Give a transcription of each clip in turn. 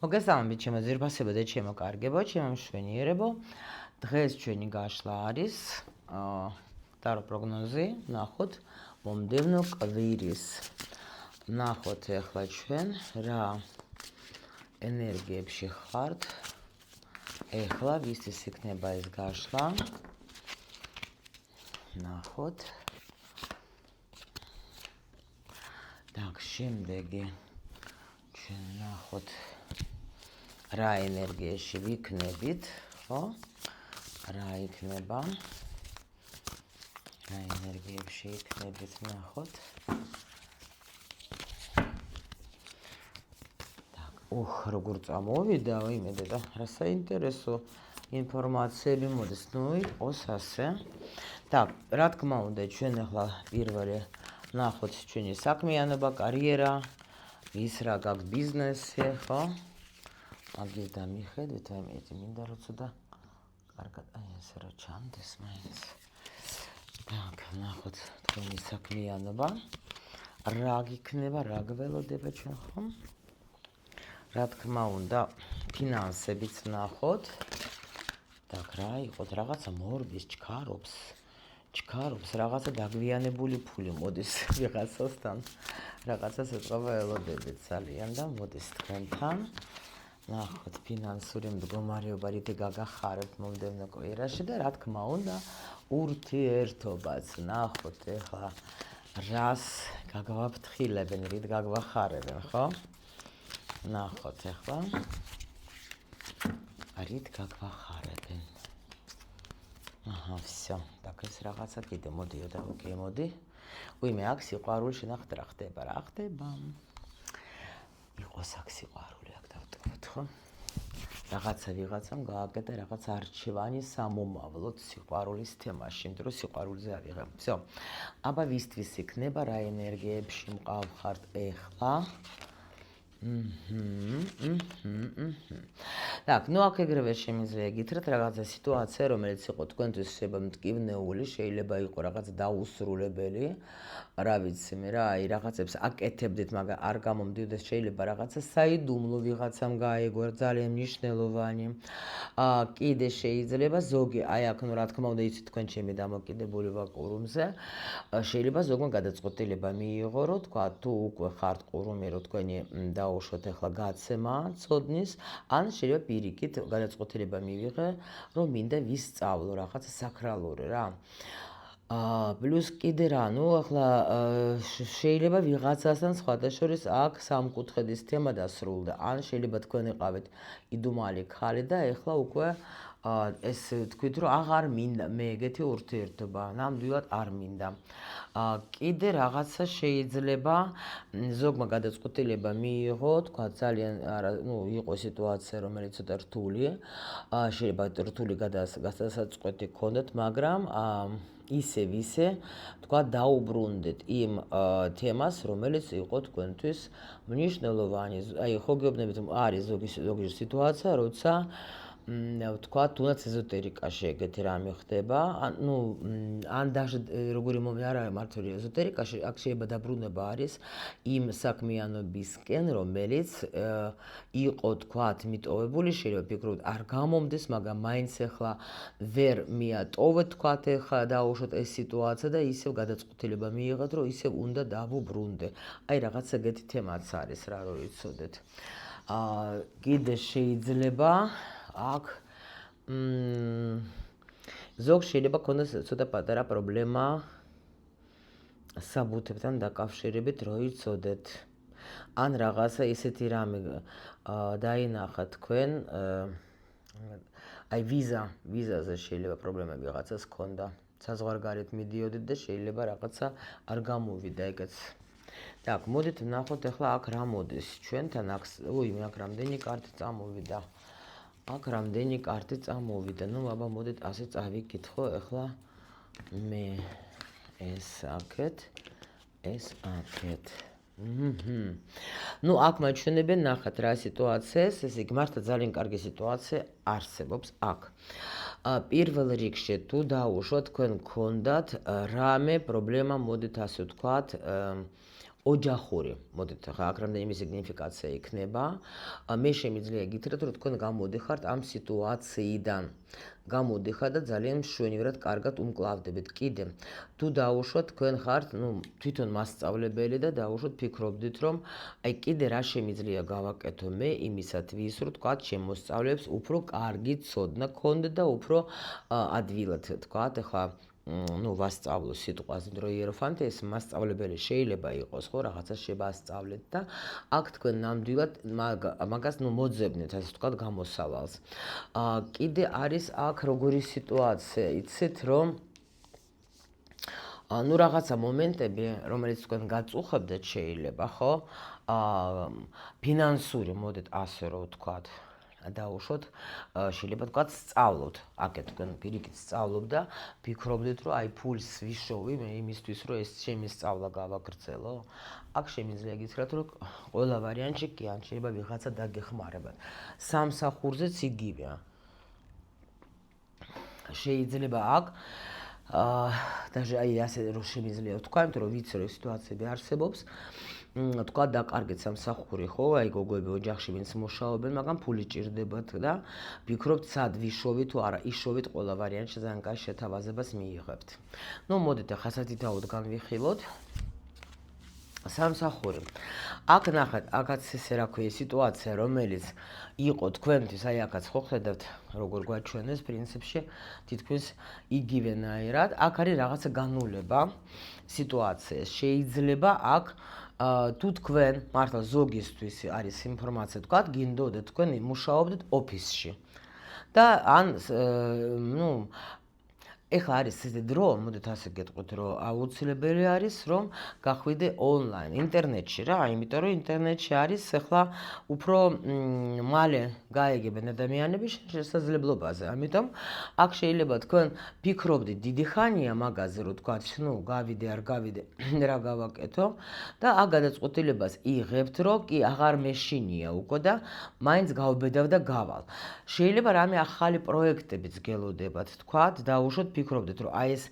მოგესალმებით ჩემო ძირფასებო და ჩემო კარგებო, ჩემო მშვენიერებო. დღეს ჩვენი გაშლა არის ტარო პროგნოზი, ნახოთ მომდევნო კვირის. ნახოთ ახლა ჩვენ რა ენერგიებში ხართ. ახლა ვისთვის იქნება ეს გაშლა. ნახოთ. так, შემდეგი ჩვენ ნახოთ რა ენერგიაში ვიქნებით, ხო? რა იქნება? რა ენერგიებში იქნებით, ნახოთ. так, როგორ წამოვიდა, იმედე და რა საინტერესო ინფორმაციები მოდის, იყოს ასე. так, რა თქმა უნდა, ჩვენ ახლა პირველი ნახოთ ჩვენი საქმიანობა, კარიერა, ის რა გაქვს ბიზნესი, ხო? მაგის და მიხედვით, მინდა რომ ცოტა კარგად, ესე რა ჩანდეს მაინც. так, ნახოთ თქვენი საქმიანობა, რა გიქნება, რა გველოდება ჩვენ, ხო? რა თქმა უნდა, ფინანსებიც ნახოთ. так, რა იყოთ, რაღაცა მორბის, ჩქარობს, რაღაცა დაგვიანებული ფული მოდის ვიღაცასთან. რაღაცას ეთყობა ველოდებით ძალიან და მოდის თქვენთან. ნახოთ ფინანსური მდგომარეობა რითი გაგახარებთ მომდევნო კვირაში და რა თქმა უნდა ურთიერთობაც ნახოთ ახლა რას გაგვაფრთხილებენ, რით გაგვახარებენ, ხო? ნახოთ ახლა რით გაგვახარებენ. всё, так ეს რაღაცა კიდე მოდიოდა, ოკეი, მოდი. ვიმე აქ სიყვარული შენახეთ რა ხდება, რა ხდება. იყოს აქ სიყვარული, აქ დავტოვოთ, ხო? რაღაცა ვიღაცამ გააკეთა რაღაც არჩევანი სამომავლოდ სიყვარულის თემაში, იმიტომ რომ სიყვარულზე ავიღებ. всё. აბა ვისთვის იქნება, რა ენერგიებში მყავხართ ახლა? так, აქ ეგრევე შემიძლია გითხრათ რაღაცა სიტუაცია, რომელიც იყო თქვენთვის შეიძლება მტკივნეული, შეიძლება იყო რაღაც დაუსრულებელი, რა ვიცი მე რა, რაღაცებს აკეთებდით, მაგრამ არ გამომდიოდეს, შეიძლება რაღაცა საიდუმლო ვიღაცამ გაიგო, ძალიან მნიშვნელოვანი. კიდე შეიძლება ზოგი, აქ რა თქმა უნდა იცით თქვენ ჩემი დამოკიდებული ვარ ყურუმზე, შეიძლება ზოგმა გადაწყვეტილება მიიღო, რომ თქვა თუ უკვე ხართ ყურუმი, რომ თქვენი დაუშვათ ახლა გაცემა ცოდნის, ან შეიძლება პირიქით გადაწყვეტილება მივიღე, რომ მინდა ვისწავლო რაღაც საკრალური რა. პლუს კიდე რა, ახლა შეიძლება ვიღაცასთან სხვადასხვა აქ სამკუთხედის თემა დასრულდა, ან შეიძლება თქვენ იყავით იდუმალი ქალი და ახლა უკვე ესე თქვით, რომ აღარ მინდა მე ეგეთი ურთიერთობა, ნამდვილად არ მინდა. კიდე რაღაცა შეიძლება ზოგმა გადაწყვეტილება მიიღო, თქვა ძალიან იყო სიტუაცია, რომელიც ცოტა რთული, შეიძლება რთული გადასაწყვეტი გქონდეთ, მაგრამ ისე თქვა დაუბრუნდეთ იმ თემას, რომელიც იყო თქვენთვის მნიშვნელოვანი. ხო გეუბნებით, არის ზოგი სიტუაცია, როცა თქვა თუნდაც ეზოტერიკაში ეგეთი რამე ხდება, ან даже როგორი არ არის მართალი ეზოტერიკაში, აქ შეიძლება დაბრუნება არის იმ საქმიანობისკენ, რომელიც იყო თქვათ მიტოვებული, შეიძლება ფიქრობთ არ გამომდეს, მაგრამ მაინც ახლა ვერ მიატოვეთ, თქვათ ახლა დაუშვათ ეს სიტუაცია და ისევ გადაწყვეტილება მიიღეთ, რომ ისევ უნდა დავუბრუნდე. რაღაც ეგეთი თემაც არის რა, რომ იცოდეთ. კიდე შეიძლება აქ ზოგს შეიძლება ქონდეს ცოტა პატარა პრობლემა საბუთებთან დაკავშირებით, რო იცოდეთ. ან რაღაცა ისეთი რამე დაინახა თქვენ, ვიზაზე შეიძლება პრობლემები რაღაცას ქონდა. საზღვარგარეთ მიდიოდით და შეიძლება რაღაცა არ გამოვიდა ეგეც. так, მოდით ვნახოთ ახლა აქ რა მოდის ჩვენთან, აქ რამდენი კარტი წამოვიდა. აქ რამდენი კარტი წამოვიდა. აბა მოდით ასე წავიკითხო ახლა მე ეს აქეთ. აქ მაჩვენებენ, ნახეთ რა სიტუაციას, ესე იგი მართლა ძალიან კარგი სიტუაცია არსებობს აქ. პირველ რიგში თუ დაუშვათ თქვენ გქონდათ რამე პრობლემა, მოდით ასე ვთქვათ, ოჯახური. მოდით ახლა აქ რამდენიმე სიგნიფიკაცია იქნება. მე შემიძლია გითხრათ, რომ თქვენ გამოდიხართ ამ სიტუაციიდან. გამოდიხართ და ძალიან მშვენივრად კარგად უმკლავდებით. კიდე თუ დაუშვათ თქვენ ხართ, თვითონ მასწავლებელი და დაუშვათ ფიქრობდით, რომ აი კიდე რა შემიძლია გავაკეთო მე იმისათვის, რომ თქვათ შემოსწავლებს უფრო კარგი ცოდნა გქონდეთ და უფრო ადვილად თქვათ, ახლა ვასწავლო სიტყვას, რომ იეროფანტი ეს მასწავლებელი შეიძლება იყოს, ხო, რაღაცა შევასწავლეთ და აქ თქვენ ნამდვილად მაგას მოძებნეთ, ასე ვთქვათ, გამოსავალს. კიდე არის აქ როგორი სიტუაცია, იცით, რომ რაღაცა მომენტები, რომელიც თქვენ გაწუხებდეთ შეიძლება, ხო? ფინანსური, მოდით ასე რომ ვთქვათ, დაუშვოთ, შეიძლება თქვათ სწავლობთ, აქეთ თქვენ პირიქით სწავლობთ და ფიქრობდით, რომ აი ფულს ვიშოვი მე იმისთვის, რომ ეს ჩემი სწავლა გავაგრძელო. აქ შემიძლია გითხრათ, რომ ყველა ვარიანტში კი ან შეიძლება ვიღაცა დაგეხმარებათ. სამსახურზეც იგივეა. შეიძლება აქ даже აი ასე რომ შემიძლია ვთქვა, იმიტომ რომ ვიცი რომ სიტუაციები არსებობს. თქვა დაკარგეთ სამსახური, ხო, აი გოგოები ოჯახში ვინც მუშაობენ, მაგრამ ფული ჭირდებათ და ვფიქრობთ, სად ვიშოვით თუ არა, იშოვით ყველა ვარიანტში ძალიან კარგ შეთავაზებას მიიღებთ. მოდით ახლა სათითაოდ განვიხილოთ. სამსახური. აქ ნახეთ, აქაც ესე რა ქვია სიტუაცია, რომელიც იყო თქვენთვის, აი აქაც ხო ხედავთ, როგორ გვაჩვენეს პრინციპში, თითქმის იგივენაირად. აქ არის რაღაცა განულება სიტუაციის. შეიძლება აქ თუ თქვენ მართლა ზოგისთვის არის ინფორმაცია, თქვათ, გინდოდეთ თქვენ მუშაობდეთ ოფისში. და ან ეხლა არის ისეთი დრო, მოდით ასე გეტყვით, რომ აუცილებელი არის, რომ გახვიდე ონლაინ, ინტერნეტში რა, იმიტომ რომ ინტერნეტში არის ეხლა უფრო მალე გაიგებენ ადამიანები შესაძლებლობაზე. ამიტომ აქ შეიძლება თქვენ ფიქრობდით დიდი ხანია მაგაზე, რომ თქვათ, გავიდე, არ გავიდე, რა გავაკეთო და აქ გადაწყვეტილებას იღებთ, რომ კი აღარ მეშინია უკვე და მაინც გავბედავ და გავალ. შეიძლება რამე ახალი პროექტებიც გელოდებათ, თქვათ, დაუშვოთ ფიქრობდით, რომ აი ეს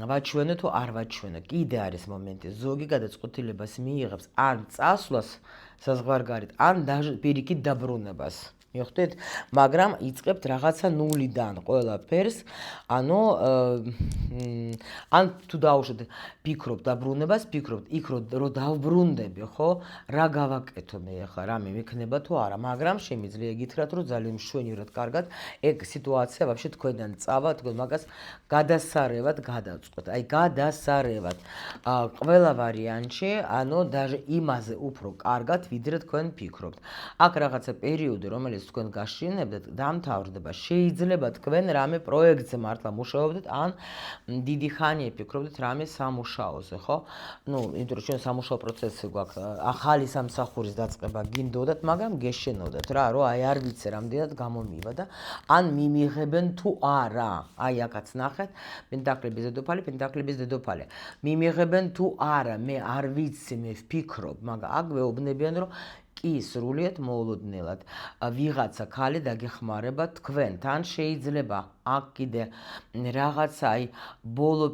ვაჩვენო თუ არ ვაჩვენო. კიდე არის მომენტი, ზოგი გადაწყვეტილებას მიიღებს ან წასვლას საზღვარგარეთ, ან პირიქით დაბრუნებას. მიხვდით? მაგრამ იწყებთ რაღაცა ნულიდან ყველაფერს, ანუ ან თუ დაუშვათ ფიქრობთ დაბრუნებას, ფიქრობთ იქ რომ დავბრუნდები, ხო? რა გავაკეთო მე ახლა, რამე მექნება თუ არა, მაგრამ შემიძლია გითხრათ, რომ ძალიან მშვენივრად კარგად ეგ სიტუაცია ვაფშე თქვენთან წავა, თქვენ მაგას გადასარევად გადავწყვეტ. აი გადასარევად. ყველა ვარიანტში, ანუ даже იმაზე უფრო კარგად, ვიდრე თქვენ ფიქრობთ. აქ რაღაცა პერიოდი, რომელიც თქვენ გაშინებდეთ, დამთავრდება. შეიძლება თქვენ რამე პროექტზე მართლა მუშაობდეთ, ან დიდი ხანია ფიქრობდით რამე სამუშაოზე, ხო? იმიტომ რომ ჩვენ სამუშაო პროცესი გვაქვს, ახალი სამსახურის დაწყება გინდოდათ, მაგრამ გეშენოდათ რა, რომ აი არ ვიცი რამდენად გამომივა და ან მიმიღებენ თუ არა. აი აქაც ნახეთ, პენტაკლების დედოფალი. მიმიღებენ თუ არა, მე არ ვიცი, მე ვფიქრობ, მაგრამ აქ ვეუბნებიან, რომ კი სრულიად მოულოდნელად ვიღაცა ქალი დაგეხმარება თქვენთან. შეიძლება აქ კიდე რაღაცა აი ბოლო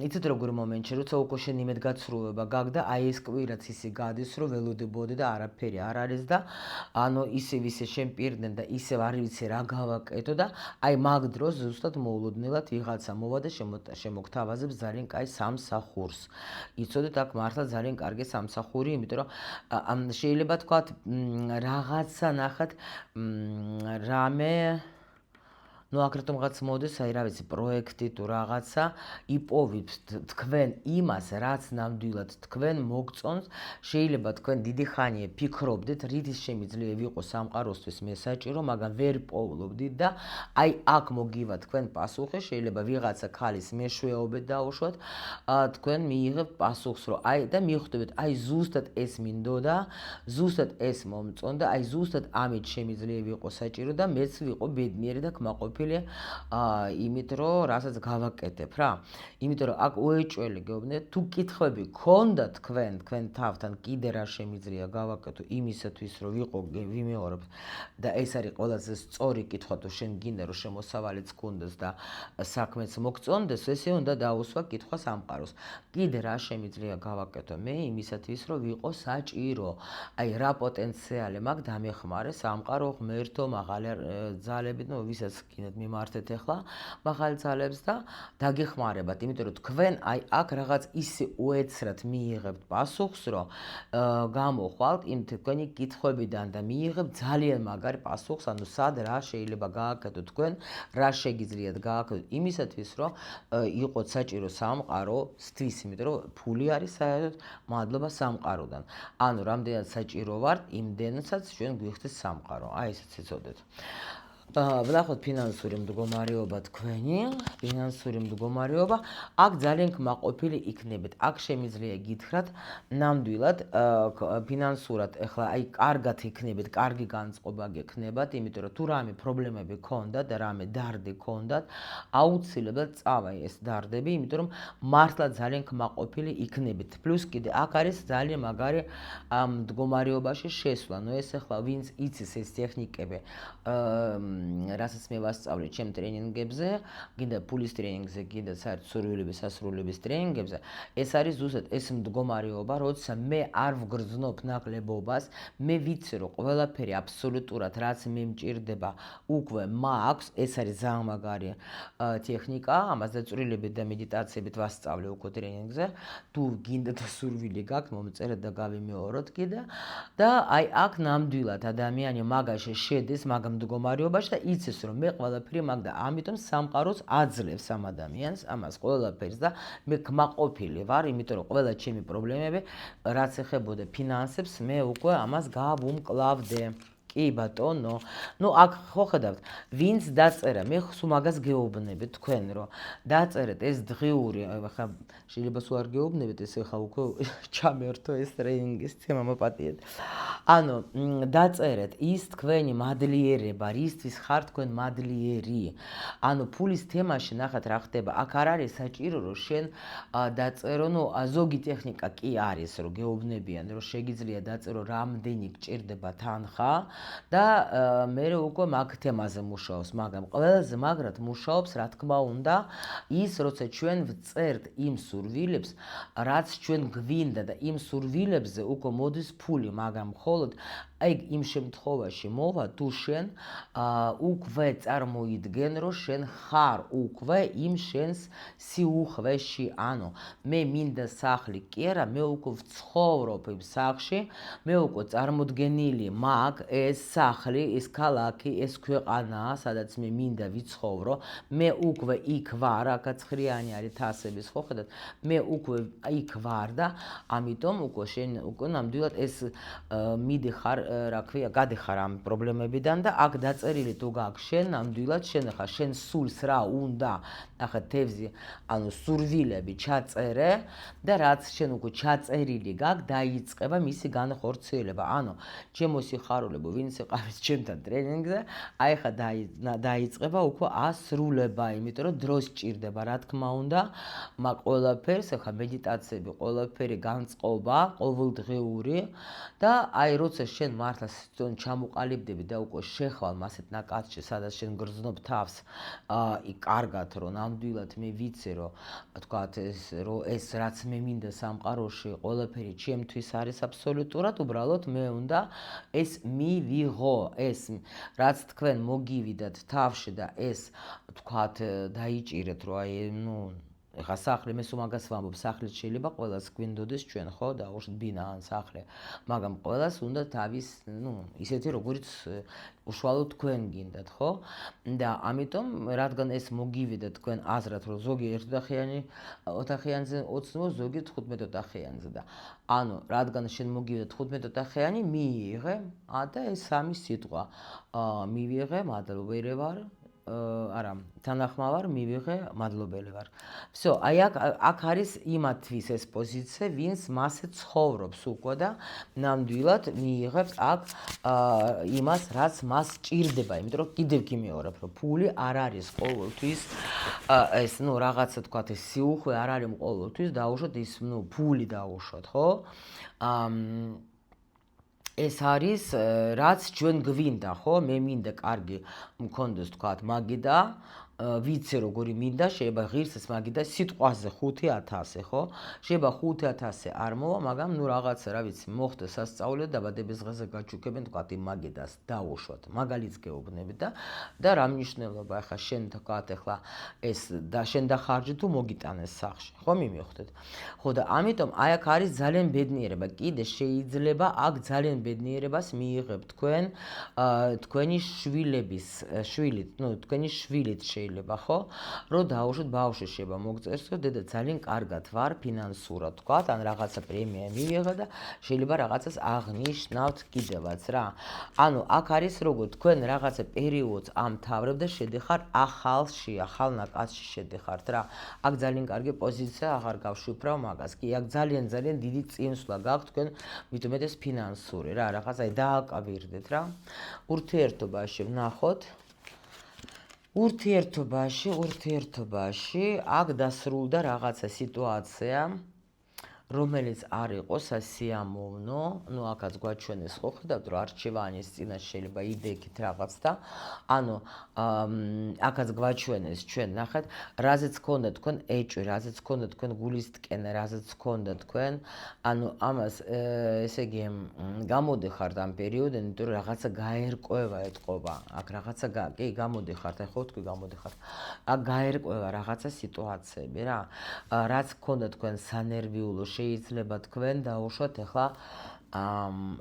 იცით როგორ მომენტში, როცა უკვე შენ იმედგაცრუება გაგდა, აი ეს კვირაც ისე გადის, რომ ველოდებოდი და არაფერი არ არის და ანუ ისევ შენ პირდნენ და ისევ არ ვიცი რა გავაკეთო და აი მაგ დროს ზუსტად მოულოდნელად ვიღაცა მოვა და შემოგთავაზებს ძალიან კაი სამსახურს. იცოდეთ, აქ მართლა ძალიან კარგი სამსახური, იმიტომ რომ შეიძლება თქვა რაღაცა ნახეთ რამე აქ რატომ რაღაც მოდის, აი რა ვიცი, პროექტი თუ რაღაცა იპოვებთ თქვენ იმას, რაც ნამდვილად თქვენ მოგწონს. შეიძლება თქვენ დიდი ხანია ფიქრობდით, რითიც შემიძლია ვიყო სამყაროსთვის მე საჭირო, მაგრამ ვერ პოვლობდით და აი აქ მოგივა თქვენ პასუხი. შეიძლება ვიღაცა ქალის მეშვეობით დაუშვათ, თქვენ მიიღებთ პასუხს, რომ აი და მიხვდებით, აი ზუსტად ეს მინდოდა, ზუსტად ეს მომწონდა, აი ზუსტად ამით შემიძლია ვიყო საჭირო და მეც ვიყო ბედნიერი და კმაყოფილი კმაყოფილი, იმით რომ რასაც გავაკეთებ რა. იმიტომ რომ აქ უეჭველი გეუბნებით, თუ კითხვები გქონდა თქვენ თავთან კიდე რა შემიძლია გავაკეთო იმისათვის რომ ვიმეორებ და ეს არის ყველაზე სწორი კითხვა თუ შენ გინდა რომ შემოსავალიც გქონდეს და საქმეც მოგწონდეს, ესე უნდა დაუსვა კითხვა სამყაროს. კიდე რა შემიძლია გავაკეთო მე იმისათვის რომ ვიყო საჭირო. აი რა პოტენციალი მაქვს დამეხმარე სამყარო ღმერთო მაღალი ძალებით, ვისაც გინდათ მიმართეთ ახლა მაღალი ძალებს და დაგეხმარებათ, იმიტომ რომ თქვენ აი აქ რაღაც ისე უეცრად მიიღებთ პასუხს, რომ გამოხვალთ იმ თქვენი კითხვებიდან და მიიღებთ ძალიან მაგარი პასუხს, ანუ სად რა შეიძლება გააკეთოთ თქვენ, რა შეგიძლიათ გააკეთოთ იმისათვის, რომ იყოთ საჭირო სამყაროსთვის, იმიტომ რომ ფული არის საერთოდ მადლობა სამყაროდან. ანუ რამდენად საჭირო ვართ, იმდენსაც ჩვენ გვიხდეს სამყარო. აი ესეც იცოდეთ. ვნახოთ ფინანსური მდგომარეობა თქვენი, ფინანსური მდგომარეობა, აქ ძალიან კმაყოფილი იქნებით. აქ შემიძლია გითხრათ, ნამდვილად ფინანსურად ახლა აი კარგად იქნებით, კარგი განწყობა გექნებათ, იმიტომ რომ თუ რამე პრობლემები გქონდათ და რამე დარდი გქონდათ, აუცილებლად წავა ეს დარდები, იმიტომ რომ მართლა ძალიან კმაყოფილი იქნებით. პლუს კიდე აქ არის ძალიან მაგარი მდგომარეობაში შესვლა. ეს ახლა ვინც იცის ეს ტექნიკები, რასაც მე ვასწავლე ჩემ ტრენინგებზე, გინდა ფულის ტრენინგზე, გინდა საერთოდ სურვილების სასრულების ტრენინგებზე, ეს არის ზუსტად ეს მდგომარეობა, როცა მე არ ვგრძნობ ნაკლებობას, მე ვიცი რომ ყველაფერი აბსოლუტურად რაც მე მჭირდება უკვე მაქვს, ეს არის ძალიან მაგარი ტექნიკა, ამას დაწვრილებით და მედიტაციებით ვასწავლე უკვე ტრენინგზე, თუ გინდა და სურვილი გაქვთ, მომწერეთ და გავიმეოროთ კიდე და აი აქ ნამდვილად ადამიანი მაგაში შედის მაგ მდგომარეობაში და იცის რომ მე ყველაფერი მაქვს და ამიტომ სამყაროს აძლევს ამ ადამიანს ამას ყველაფერს და მე კმაყოფილი ვარ, იმიტომ რომ ყველა ჩემი პრობლემები რაც ეხებოდა ფინანსებს, მე უკვე ამას გავუმკლავდე. კი ბატონო, აქ ხო ხედავთ, ვინც დაწერა, მე სულ მაგას გეუბნებით თქვენ, რომ დაწერეთ ეს დღიური, ახლა შეიძლება სულ არ გეუბნებით, ეს ახლა უკვე ჩამერთო ეს ტრენინგის თემა მოპატიეთ. ანუ დაწერეთ ის თქვენი მადლიერება, რისთვის ხარ თქვენ მადლიერი. ანუ ფულის თემაში ნახეთ რა ხდება, აქ არ არის საჭირო რომ შენ დაწერო, ზოგი ტექნიკა კი არის, რომ გეუბნებიან, რომ შეგიძლია დაწერო რამდენი გჭირდება თანხა და მე უკვე მაგ თემაზე მუშაობს, მაგრამ ყველაზე მაგრად მუშაობს, რა თქმა უნდა, ის როცა ჩვენ ვწერთ იმ სურვილებს, რაც ჩვენ გვინდა და იმ სურვილებზე უკვე მოდის ფული, მაგრამ მხოლოდ აი იმ შემთხვევაში მოვა, თუ შენ უკვე წარმოიდგენ, რომ შენ ხარ უკვე იმ შენს სიუხვეში, ანუ მე მინდა სახლი კი არა, მე უკვე ვცხოვრობ იმ სახლში, მე უკვე წარმოდგენილი მაქვს ეს სახლი, ეს ქალაქი, ეს ქვეყანა, სადაც მე მინდა ვიცხოვრო, მე უკვე იქ ვარ, აქაც ხრიანი არის თასების, ხო ხედავთ, მე უკვე იქ ვარ და ამიტომ უკვე შენ უკვე ნამდვილად ეს მიდიხარ, რა ქვია, გადიხარ ამ პრობლემებიდან და აქ დაწერილი თუ გაქვს შენ ნამდვილად შენ ახლა შენ სულს რა უნდა, ახლა თევზი, ანუ სურვილები ჩაწერე და რაც შენ უკვე ჩაწერილი გაქვს, დაიწყება მისი განხორციელება. ანუ ჩემო სიხარულებო, ვინც იყავით ჩემთან ტრენინგზე, აი ხა დაიწყება უკვე ასრულება, იმიტომ რომ დროს სჭირდება, რა თქმა უნდა, მაგ ყველაფერს, ახლა მედიტაციები, ყველაფერი განწყობა, ყოველდღიური და აი როცა შენ მართლა ჩამოყალიბდები და უკვე შეხვალ მასეთ ნაკადში, სადაც შენ გრძნობ თავს, კარგად რომ ნამდვილად მე ვიცი რომ თქვათ ეს რაც მე მინდა სამყაროში, ყველაფერი ჩემთვის არის აბსოლუტურად, უბრალოდ მე უნდა ეს მივიღო, ეს რაც თქვენ მოგივიდათ თავში და ეს თქვათ დაიჭირეთ, რომ აი ეხა სახლი, მე სულ მაგას ვამბობ, სახლიც შეიძლება ყველას გვინდოდეს ჩვენ, ხო, დაუშვათ ბინა ან სახლი, მაგრამ ყველას უნდა თავის, ისეთი როგორიც უშუალოდ თქვენ გინდათ, ხო? და ამიტომ, რადგან ეს მოგივიდა თქვენ აზრად, რომ ზოგი ერთოთახიანი ოთახიანზე ოცნო, ზოგი 15 ოთახიანზე და ანუ, რადგან შენ მოგივიდა 15 ოთახიანი, მიიღე და ეს სამი სიტყვა მივიღე, მადლობერი ვარ, არა, თანახმავარ, მივიღე, მადლობელი ვარ. Всё, აი აქ არის იმათთვის ეს პოზიცია, ვინც მასე ცხოვრობს უკვე და ნამდვილად მიიღებს აქ იმას, რაც მას ჭირდება, იმიტომ რომ კიდევ გიმეორებ, რომ ფული არ არის ყოველთვის ეს, რაღაცა თქვათ, ეს სიუხვე არ არის ყოველთვის დაუშვოთ ის, ფული დაუშვოთ, ხო? ეს არის რაც ჩვენ გვინდა, ხო? მე მინდა კარგი მქონდეს თქვათ მაგიდა, ვიცი როგორი მინდა, შეიძლება ღირსეს მაგიდა სიტყვაზე 5000, ხო? შეიძლება 5000 არ მოვა, მაგრამ რაღაცა რა ვიცი, მოხდა სასწაული და დაბადების დღეზე გაჩუქებენ თქვათ იმ მაგიდას დაუშვათ. მაგალითს გეუბნები და რა მნიშვნელობა ახლა შენ თქვათ ახლა ეს და შენ დახარჯე თუ მოგიტანეს სახში, ხო მიმივხვდეთ? ხო და ამიტომ აი აქ არის ძალიან ბედნიერება. კიდე შეიძლება აქ ძალიან ბედნიერებას მიიღებ თქვენ თქვენი შვილების შვილით, თქვენი შვილით შეიძლება, ხო? რომ დაუშვოთ ბავშვი შეიძლება მოგწერს, რომ დედა ძალიან კარგად ვარ ფინანსურად, თქვათ, ან რაღაცა პრემია მივიღე და შეიძლება რაღაცას აღნიშნავთ კიდევაც რა. ანუ აქ არის როგორ თქვენ რაღაცა პერიოდს ამთავრებ და შედიხარ ახალში, ახალ ნაკადში შედიხართ რა. აქ ძალიან კარგი პოზიცია, აღარ გავშიფრავ მაგას. კი, აქ ძალიან დიდი წინსვლა გაქვთ თქვენ მithumetes ფინანსური რა, რაღაც აი დააკავირდეთ რა. ურთიერთობაში ვნახოთ. ურთიერთობაში აქ დასრულდა რაღაცა სიტუაცია, რომელიც არ იყო სასიამოვნო, აქაც გვაჩვენეს ხო ხედავთ რომ არჩევანის წინაშე შეიძლება იდექით რაღაც და ანუ აქაც გვაჩვენეს ჩვენ ნახეთ რაზეც გქონდა თქვენ ეჭვი, რაზეც გქონდა თქვენ გულისტკენა, რაზეც გქონდა თქვენ ანუ ამას ესე იგი გამოდიხართ ამ პერიოდიდან, იმიტომ რომ რაღაცა გაერკვევა ეთყობა, აქ რაღაცა კი გამოდიხართ, ხო თქვი გამოდიხართ. აქ გაერკვევა რაღაცა სიტუაციები რა, რაც გქონდა თქვენ სანერვიულო შეიძლება თქვენ დაუშვათ ახლა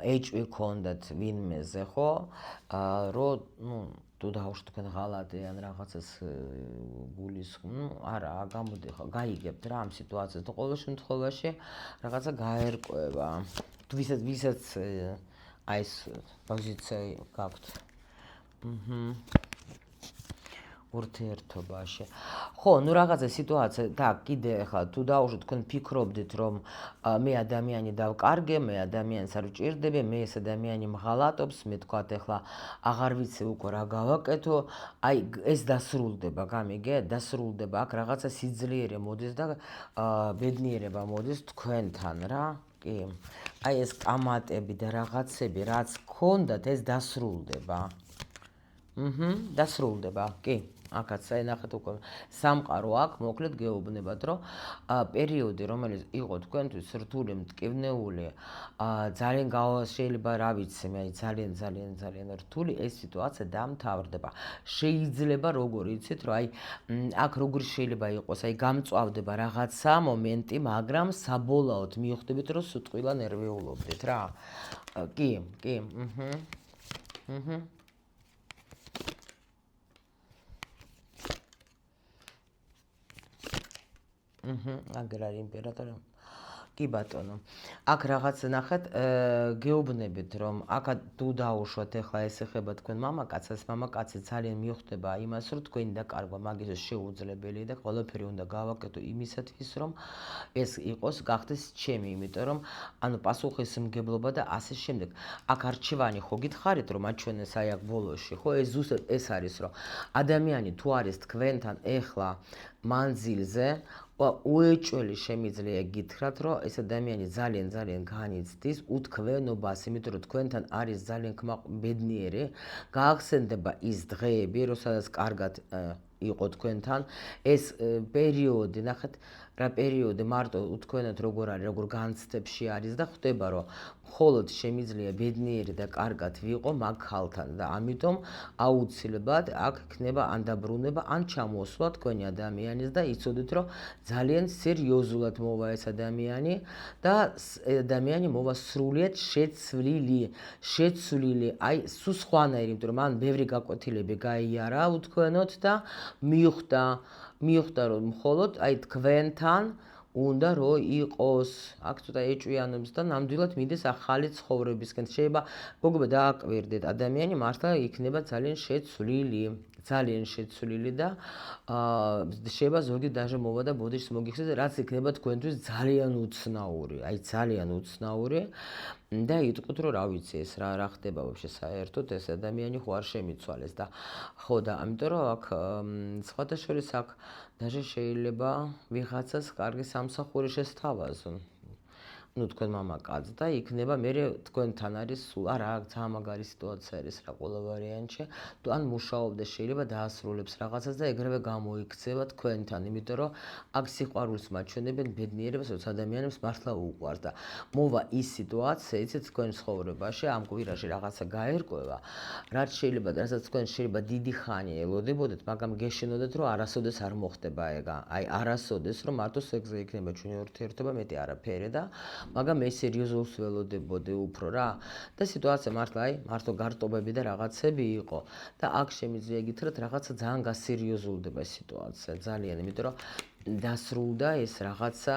ეჭვი გქონდათ ვინმეზე, ხო? რომ თუ დაუშვათ თქვენ ღალატი ან რაღაცას გულის, არა, გამოდიხარ, გაიგებთ რა ამ სიტუაციას და ყოველ შემთხვევაში რაღაცა გაერკვევა. ვისაც აი ეს პოზიცია გაქვთ. ურთიერთობაში. ხო, რაღაცა სიტუაცია და კიდე ახლა თუ დაუშვოთ თქვენ ფიქრობდით რომ მე ადამიანი დავკარგე, მე ადამიანს არ ვჭირდები, მე ეს ადამიანი მღალატობს, მე თქვათ ახლა აღარ ვიცი უკვე რა გავაკეთო, აი ეს დასრულდება, გამიგე? დასრულდება აქ რაღაცა სიძლიერე მოდის და ბედნიერება მოდის თქვენთან რა. კი. აი ეს კამატები და რაღაცები რაც გქონდათ ეს დასრულდება. დასრულდება, კი. აქაც ნახეთ უკვე სამყარო აქ მოკლედ გეუბნებათ რომ პერიოდი რომელიც იყო თქვენთვის რთული, მტკივნეული, ძალიან შეიძლება რა ვიცი მე ძალიან რთული ეს სიტუაცია დამთავრდება. შეიძლება როგორ იცით რომ აი აქ როგორ შეიძლება იყოს, აი გამწვავდება რაღაცა მომენტი, მაგრამ საბოლოოდ მიხვდებით რომ სიტყვილა ნერვიულობდით რა. კი. აგერ არის იმპერატორი. კი ბატონო. აქ რაღაც ნახეთ, გეუბნებით რომ აქ თუ დაუშვათ ახლა ეს ეხება თქვენ მამაკაცს, მამაკაცი ძალიან მიხვდება იმას რომ თქვენი დაკარგვა მაგის შეუძლებელი და ყველაფერი უნდა გავაკეთო იმისათვის რომ ეს იყოს გახდეს ჩემი, იმიტომ რომ ანუ პასუხისმგებლობა და ასე შემდეგ. აქ არჩევანი ხო გითხარით რომ აჩვენეს აი აქ ბოლოში, ხო ეს ზუსტად ეს არის რომ ადამიანი თუ არის თქვენთან ახლა მანძილზე უეჭველი შემიძლია გითხრათ რომ ეს ადამიანი ძალიან განიცდის უთქვენობას, იმიტომ რომ თქვენთან არის ძალიან ბედნიერი, გაახსენდება ის დღეები, როდესაც კარგად იყო თქვენთან ეს პერიოდი, ნახეთ რა პერიოდი მარტო უთქვენოთ როგორ არის, როგორ განცდებში არის და ხვდება რომ მხოლოდ შემიძლია ბედნიერი და კარგად ვიყო მაგ ხალთან და ამიტომ აუცილებლად აქ იქნება ან დაბრუნება, ან ჩამოსვლა თქვენი ადამიანის და იცოდეთ რომ ძალიან სერიოზულად მოვა ეს ადამიანი და ადამიანი მოვა სრულიად შეცვლილი, აი სულ სხვანაირი, იმიტომ რომ მან ბევრი გაკვეთილები გაიარა უთქვენოთ და მიხვდა რომ მხოლოდ აი თქვენთან უნდა რომ იყოს აქ ცოტა ეჭვიანობს და ნამდვილად მიდის ახალი ცხოვრებისკენ. შეიძლება გოგობა დააკვირდეთ, ადამიანი მართლა იქნება ძალიან შეცვლილი და შეიძლება ზოგი დაჟე მოვა და ბოდიშს მოგიხსენოთ, რაც იქნება თქვენთვის ძალიან უცნაური, აი ძალიან უცნაური. და იტყვით რომ რა ვიცი ეს რა ხდება ვაფშე საერთოდ ეს ადამიანი ხო არ შემიცვალეს და ხო და ამიტომ რომ აქ სხვათა შორის აქ დაჟე შეიძლება ვიღაცას კარგი სამსახური შესთავაზონ. ну თქვენ მამაკაც და იქნება მე თქვენთან არის სულ არა ძალიან მაგარი სიტუაცია არის რა ყველა ვარიანტში თუ ან მუშაობდეს შეიძლება დაასრულებს რაღაცას და ეგრევე გამოიქცევა თქვენთან იმიტომ რომ აქ სიყვარულს მაჩვენებენ ბედნიერებას როცა ადამიანებს მართლა უყვარს და მოვა ის სიტუაცია იცით თქვენ ცხოვრებაში ამ კვირაში რაღაცა გაერკვევა რაც შეიძლება რასაც თქვენ შეიძლება დიდი ხანი ელოდებოდეთ მაგრამ გეშინოდეთ რომ არასოდეს არ მოხდება ეგ აი არასოდეს რომ მარტო სექსზე იქნება ჩვენი ურთიერთობა მეტი არაფერი და მაგრამ მე სერიოზულს ველოდებოდი უფრო რა და სიტუაცია მართლა აი მარტო გარტობები და რაღაცები იყო და აქ შემიძლია გითხრათ რაღაცა ძალიან გასერიოზულდება სიტუაცია ძალიან იმიტომ რომ დასრულდა ეს რაღაცა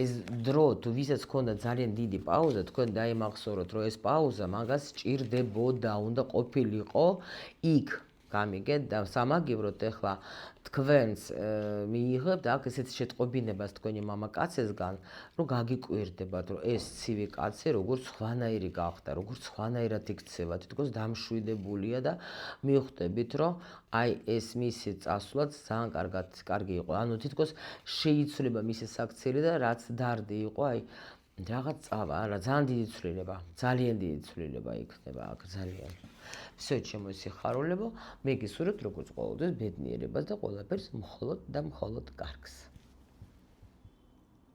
ეს დრო თუ ვისაც ქონდა ძალიან დიდი პაუზა თქვენ დაიმახსოვროთ რომ ეს პაუზა მაგას სჭირდებოდა უნდა ყოფილიყო იქ გამიგეთ და სამაგივროთ ეხლა თქვენს მიიღებთ აქ ესეთ შეტყობინებას თქვენი მამაკაცისგან რომ გაგიკვირდებათ რომ ეს ცივი კაცი როგორც ხვანაირი გახდა როგორც ხვანაირად იქცევა თითქოს დამშვიდებულია და მიხვდებით რომ აი ეს მისი წასვლაც ძალიან კარგი იყო ანუ თითქოს შეიცვლება მისი საქციელი და რაც დარდი იყო აი რაღაც წავა რა ძალიან დიდი ცვლილება იქნება აქ ძალიან всё ჩემო სიხარულებო მე გისურვებთ როგორც ყოველთვის ბედნიერებას და ყველაფერს მხოლოდ და მხოლოდ კარგს